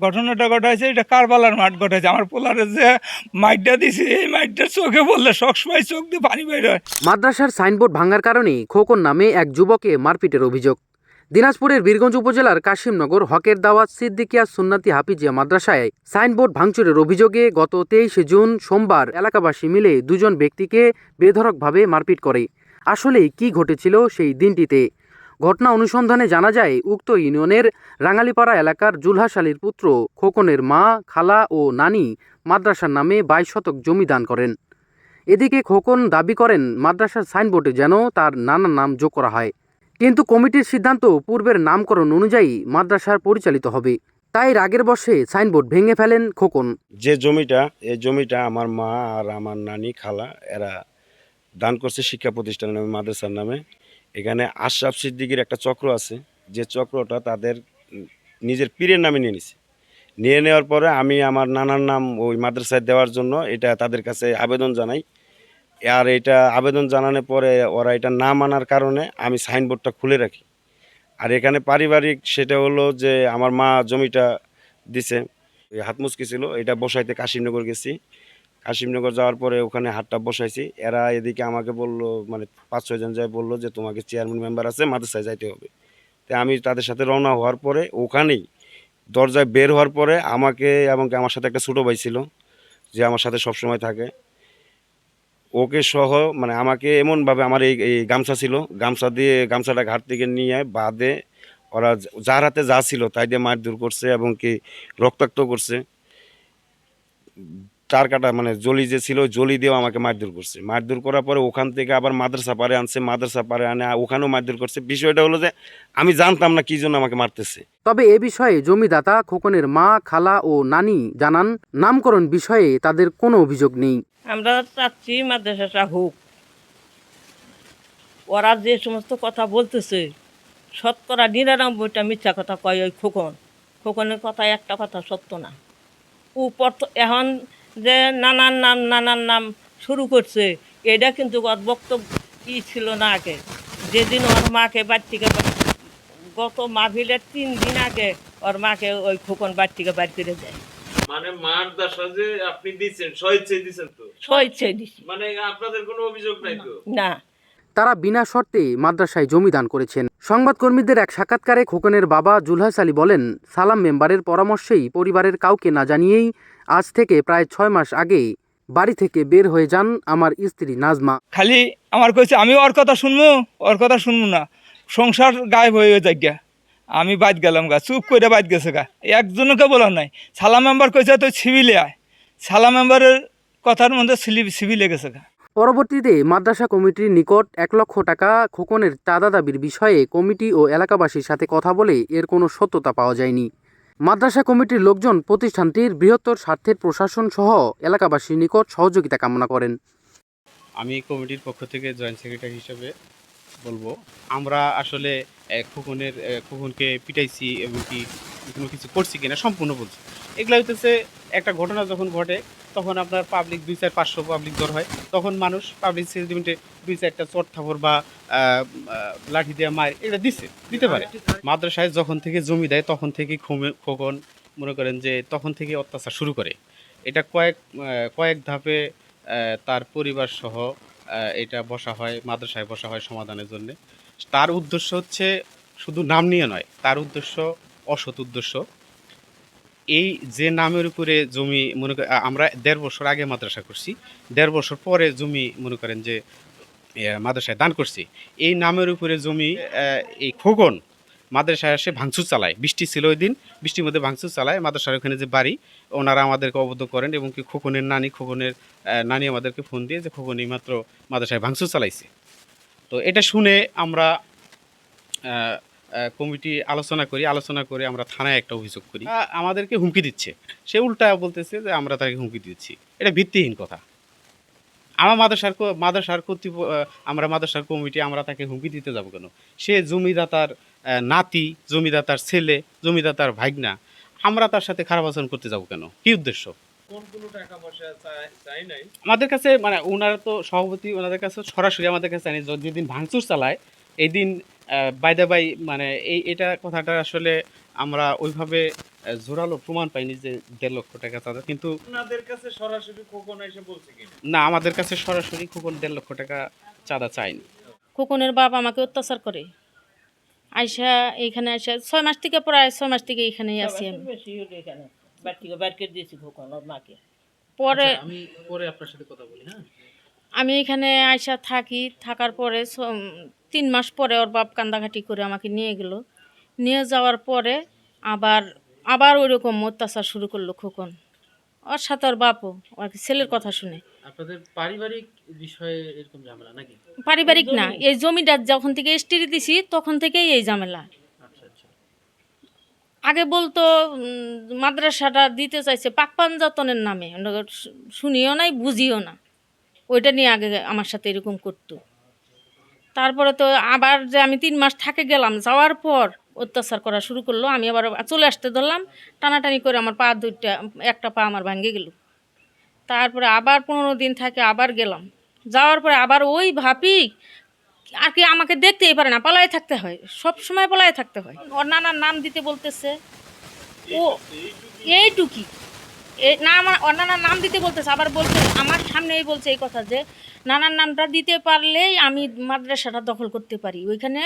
ঘটনাটা ঘটাইছে এটা কারবালার মাঠ ঘটাইছে। আমার পোলারে যে মাইটটা দিছে এই মাইটটা চোখে বললে সবসময় চোখ দিয়ে পানি বের হয়। মাদ্রাসার সাইনবোর্ড ভাঙার কারণে খোকন নামে এক যুবকে মারপিটের অভিযোগ। দিনাজপুরের বীরগঞ্জ উপজেলার কাশিমনগর হকের দাওয়াত সিদ্দিকিয়া সুন্নাতি হাফিজিয়া মাদ্রাসায় সাইনবোর্ড ভাঙচুরের অভিযোগে গত 23 জুন সোমবার এলাকাবাসী মিলে দুজন ব্যক্তিকে বেধড়কভাবে মারপিট করে। আসলে কি ঘটেছিল সেই দিনটিতে? ঘটনা অনুসন্ধানে জানা যায়, উক্ত ইউনিয়নের রাঙালিপাড়া এলাকার জুলহাস আলীর পুত্র খোকনের মা, খালা ও নানি মাদ্রাসার নামে 22 শতক জমি দান করেন। এদিকে খোকন দাবি করেন মাদ্রাসার সাইনবোর্ডে যেন তার নানার নাম যোগ করা হয়, কিন্তু কমিটির সিদ্ধান্ত পূর্বের নামকরণ অনুযায়ী মাদ্রাসার পরিচালিত হবে। তাই রাগের বশে সাইনবোর্ড ভেঙে ফেলেন খোকন। যে এই জমিটা আমার মা আর আমার নানি খালা এরা দান করছে শিক্ষা প্রতিষ্ঠানের নামে, মাদ্রাসার নামে। এখানে আশরাফ সিদ্দিকীর একটা চক্র আছে, যে চক্রটা তাদের নিজের পীরের নামে নিয়ে নিছে। নিয়ে নেওয়ার পরে আমি আমার নানার নাম ওই মাদ্রাসায় দেওয়ার জন্য এটা তাদের কাছে আবেদন জানাই। আর এটা আবেদন জানানোর পরে ওরা এটা না মানার কারণে আমি সাইনবোর্ডটা খুলে রাখি। আর এখানে পারিবারিক সেটা হলো যে আমার মা জমিটা দিছে, হাত মুচকি ছিল, এটা বসাইতে কাশিমনগর গেছি। কাশিমনগর যাওয়ার পরে ওখানে হাতটা বসাইছি। এরা এদিকে আমাকে বললো, মানে 5-6 জন যায় বললো যে তোমাকে চেয়ারম্যান মেম্বার আছে, মাদ্রাসায় যাইতে হবে। তো আমি তাদের সাথে রওনা হওয়ার পরে ওখানেই দরজায় বের হওয়ার পরে আমাকে এবং আমার সাথে একটা ছোটো ভাই ছিল যে আমার সাথে সবসময় থাকে, ওকে সহ মানে আমাকে এমনভাবে আমার এই গামছা ছিল, গামছা দিয়ে গামছাটা ঘাট থেকে নিয়ে বাঁধে ওরা যার হাতে যা ছিল তাই দিয়ে মারধর করছে এবং কি রক্তাক্ত করছে। চার কাটা মানে জলি যে ছিল জলি দিয়েও আমাকে মারধর করছে। মারধর করার পরে ওখান থেকে আবার মাদ্রাসা পারে আনছে, মাদ্রাসা পারে আনে ওখানেও মারধর করছে। বিষয়টা হলো যে আমি জানতাম না কি জন্য আমাকে মারতেছে। তবে এ বিষয়ে জমিদাতা খোকনের মা, খালা ও নানি জানান, নামকরণ বিষয়ে তাদের কোনো অভিযোগ নেই। আমরা চাচ্ছি মাদ্রাসাটা হোক। ওরা যে সমস্ত কথা বলতেছে 99% মিথ্যা কথা কয় ওই খোকনের কথা একটা কথা সত্য না। উপর এখন যে নানার নাম শুরু করছে, এটা কিন্তু ওর বক্তব্য কি ছিল না আগে। যেদিন ওর মাকে বাড়ি থেকে গত মাহফিলের 3 দিন আগে ওর মাকে ওই খোকন বাড়ি থেকে বাড়ি করে দেয়। মানে মাদ্রাসা যে আপনি দিচ্ছেন স্বেচ্ছায় দিচ্ছেন তো? স্বেচ্ছায় দিছি। মানে আপনাদের কোনো অভিযোগ নাই তো? না। তারা বিনা শর্তে মাদ্রাসায় জমি দান করেছেন। সংবাদকর্মীদের এক সাক্ষাৎকারে খোকনের বাবা জুলহাস আলী বলেন, সালাম মেম্বারের পরামর্শেই পরিবারের কাউকে না জানিয়েই আজ থেকে প্রায় 6 মাস আগে বাড়ি থেকে বের হয়ে যান আমার স্ত্রী নাজমা। খালি আমার কইছে আমি ওর কথা শুনবো না, সংসার গায়েব হয়ে যায় গা। আমি বাদ গেলাম গা, চুপ করে বাদ গেছে গা। একজনকে বলা নাই। সালাম মেম্বার কইছে তুই সিভিলে আয়, সালাম মেম্বারের কথার মধ্যে সিভিলে গেছে গা। পরবর্তীতে মাদ্রাসা কমিটির নিকট 1 লক্ষ টাকা খোকনের চাঁদা দাবির বিষয়ে কমিটি ও এলাকাবাসীর সাথে কথা বলে এর কোনো সত্যতা পাওয়া যায়নি। মাদ্রাসা কমিটির লোকজন প্রতিষ্ঠানটির বৃহত্তর স্বার্থের প্রশাসন সহ এলাকাবাসীর নিকট সহযোগিতা কামনা করেন। আমি কমিটির পক্ষ থেকে জয়েন্ট সেক্রেটারি হিসেবে বলবো, আমরা আসলে খোকনকে পিটাইছি এবং কি কোনো কিছু করছি কিনা সম্পূর্ণ বলছি। এগুলো হইতেছে একটা ঘটনা যখন ঘটে তখন আপনার পাবলিক 2-4-500 পাবলিক দর হয়, তখন মানুষ পাবলিক সেন্টিমেন্টে 2-4টা চট থাপড় বা লাঠি দিয়ে মার এটা দিতে পারে। মাদ্রাসায় যখন থেকে জমি দেয় তখন থেকে খোকন মনে করেন যে তখন থেকে অত্যাচার শুরু করে। এটা কয়েক ধাপে তার পরিবার সহ এটা মাদ্রাসায় বসা হয় সমাধানের জন্য। তার উদ্দেশ্য হচ্ছে শুধু নাম নিয়ে নয়, তার উদ্দেশ্য অসৎ উদ্দেশ্য। এই যে নামের উপরে জমি মনে করেন আমরা 1.5 বছর আগে মাদ্রাসা করছি, 1.5 বছর পরে জমি মনে করেন যে মাদ্রাসায় দান করছি। এই নামের উপরে জমি এই খোকন মাদ্রাসায় এসে ভাঙচুর চালায়। বৃষ্টি ছিল ওই দিন, বৃষ্টির মধ্যে ভাঙচুর চালায়। মাদ্রাসার ওখানে যে বাড়ি, ওনারা আমাদেরকে অবগত করেন এবং কি খোকনের নানি আমাদেরকে ফোন দিয়ে যে খোকন এইমাত্র মাদ্রাসায় ভাঙচুর চালাইছে। তো এটা শুনে আমরা কমিটি আলোচনা করে আমরা থানায় একটা অভিযোগ করি। আমাদেরকে হুমকি দিচ্ছে, সে উল্টা বলতেছে যে আমরা তাকে হুমকি দিচ্ছি। এটা ভিত্তিহীন কথা। আমার মাদ্রাসার কমিটি আমরা তাকে হুমকি দিতে যাবো কেন? সে জমিদাতার নাতি, জমিদাতার ছেলে, জমিদাতার ভাগনা, আমরা তার সাথে খারাপ আচরণ করতে যাবো কেন? কি উদ্দেশ্য? আমাদের কাছে মানে ওনারা তো সভাপতি, ওনাদের কাছে সরাসরি আমাদের কাছে জানি যেদিন ভাঙচুর চালায় এই দিন বাই মানে এটা কথাটা আসলে আমরা ওইভাবে জোরালো প্রমাণ পাইনি যে 1.5 লক্ষ টাকা চাঁদা, কিন্তু আপনাদের কাছে সরাসরি খোকন এসে বলছে কিনা? না, আমাদের কাছে সরাসরি খোকন 1.5 লক্ষ টাকা চাঁদা চায়নি। খোকনের বাপ আমাকে অত্যাচার করে। আইসা এইখানে আইসা 6 মাস থেকে, প্রায় 6 মাস থেকে এখানেই আছি আমি। বেশি হলো এখানে বাড়ি থেকে বাইর করে দিয়েছি খোকন ওর মাকে। পরে আমি পরে আপনার সাথে কথা বলি। হ্যাঁ, আমি এখানে আইসা থাকি, থাকার পরে 3 মাস পরে ওর বাপ কান্দাকাটি করে আমাকে নিয়ে গেল। নিয়ে যাওয়ার পরে আবার আবার ওইরকম অত্যাচার শুরু করলো খোকন। ওর সাথে ওর বাপও আর কি ছেলের কথা শুনে। আপনাদের পারিবারিক বিষয়ে এরকম ঝামেলা নাকি? পারিবারিক না, এই জমিটা যখন থেকে স্টিরি দিছি তখন থেকেই এই ঝামেলা। আচ্ছা আচ্ছা। আগে বলতো মাদ্রাসাটা দিতে চাইছে পাক পাঞ্জাতনের নামে, শুনিও নাই বুঝিও না, ওইটা নিয়ে আগে আমার সাথে এরকম করতো। তারপরে তো আবার যে আমি 3 মাস থাকে গেলাম, যাওয়ার পর অত্যাচার করা শুরু করলো। আমি আবার চলে আসতে ধরলাম, টানাটানি করে আমার পা দুইটা, একটা পা আমার ভাঙে গেল। তারপরে আবার 15 দিন থাকে আবার গেলাম, যাওয়ার পরে আবার ওই ভাবি আর কি আমাকে দেখতেই পারে না, পালায় থাকতে হয়, সব সময় পালায় থাকতে হয়। ওর নানার নাম দিতে বলতেছে, ও এইটুকি না, আমার ওর নানার নাম দিতে বলতেছে, আবার বলতে আমার সামনেই বলছে এই কথা যে নানার নামটা দিতে পারলেই আমি মাদ্রাসাটা দখল করতে পারি, ওইখানে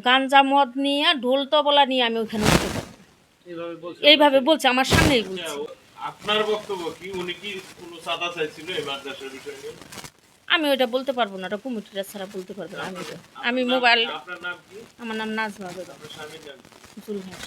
গাঞ্জা মদ নিয়ে ঢোল তবলা নিয়ে আমি ওইখানে উঠতে পারি, এইভাবে বলছে আমার সামনেই বলছে। আপনার বক্তব্য কি, উনি কি কোনো চাঁদা চাইছিল এই মাদ্রাসার বিষয় নিয়ে? আমি ওইটা বলতে পারবো না, ওটা কমিটিরা ছাড়া বলতে পারবো না। আমি মোবাইল, আপনার নাম কি? আমার নাম নাজমা বেগম আপনার স্বামীর নাম কি? জুলহাস।